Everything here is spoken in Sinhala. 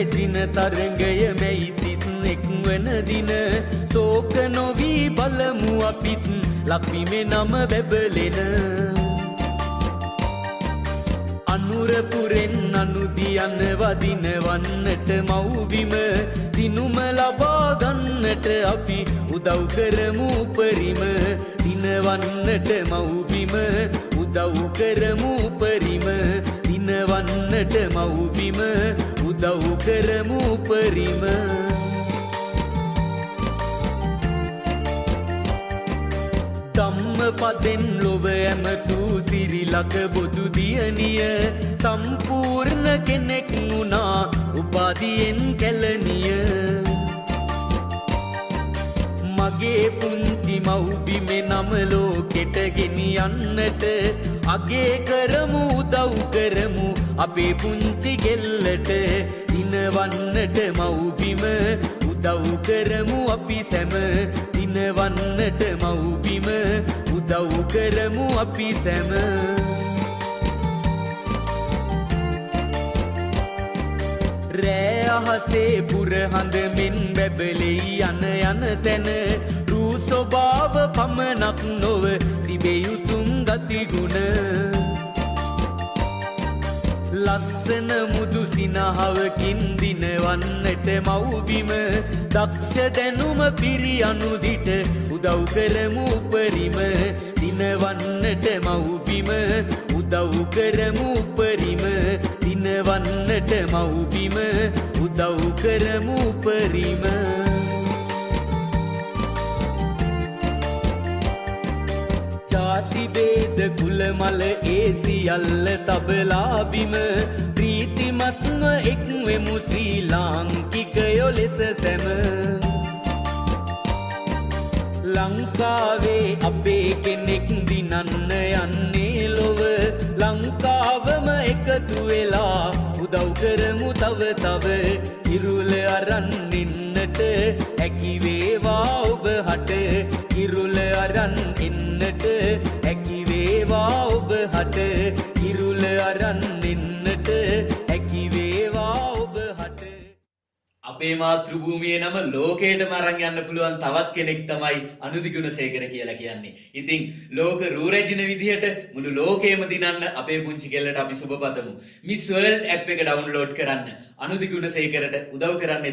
රෙජින තරංගය මැයි 31 වන දින සෝක නොවි බලමු අපිත් ලක්බිමේ නම බැබලෙන අනුරපුරෙන් අනුදියන වදින වන්නට මව්බිම දිනුම ලබා ගන්නට අපි උදව් කරමු උපරිම දිනවන්නට මව්බිම උදව් කරමු උපරිම දිනවන්නට මව්බිම උදව් කරමු උපරිම ධම්මපදෙන් ලොව ඇමතු සිරිලක බොදු දියණිය සම්පූර්ණ කෙනෙක් වුණා උපාධියෙන් කැලණිය මගේ පුංචි මව්බිමේ නම ලෝකෙට ගෙනියන්නට අගේ කරමු උදව් කරමු අපේ පුංචි ගෙල්ලට දිනවන්නට මව්බිම උදව් කරමු අපි සැම දිනවන්නට මව්බිම උදව් කරමු අපි සැම රෑ අහසේ පුරහඳ මෙන් බැබලෙයි යන යන තැන රූ ස්වභාව පමණක් නොව තිබේ යුතුම් ගතිගුණ ලස්සන මුදු සිනහවකින් දිනවන්නට මව්බිම දක්ෂ දැනුම පිරි අනුදිට උදව් කරමු උපරිම දිනවන්නට මව්බිම උදව් කරමු උපරිම දිනවන්නට මව්බිම උදව් කරමු උපරිම ජාති බේද කුල මල ඒ සියල්ල තබලා බිම ප්‍රීතිමත්ව එක්වෙමු ශ්‍රී ලාංකිකයෝ ලෙස සැම ලංකාවේ අපේ කෙනෙක් දිනන්න යන්නේ ලොව ලංකාවම එකතු වෙලා උදව් කරමු තව තව ඉරුල අරන් එන්නට හැකි වේවා ඔබ හට ඉරුල අරන් එන්නට හැකි වේවා ඔබ හට ඉරුල අරන් එන්නට හැකි වේවා ඔබ හට අපේ මාතෘ භූමියේ නම ලෝකයටම අරන් යන්න පුළුවන් තවත් කෙනෙක් තමයි අනුදි ගුණසේකර කියලා කියන්නේ. ඉතින් ලෝක රූ රැජින විදිහට මුළු ලෝකෙම දිනන්න අපේ පුංචි කෙල්ලට අපි සුබ පතමු. මිස් වර්ල්ඩ් ඇප් එක ඩවුන්ලෝඩ් කරන්න. අනුදි ගුණසේකරට උදව් කරන්න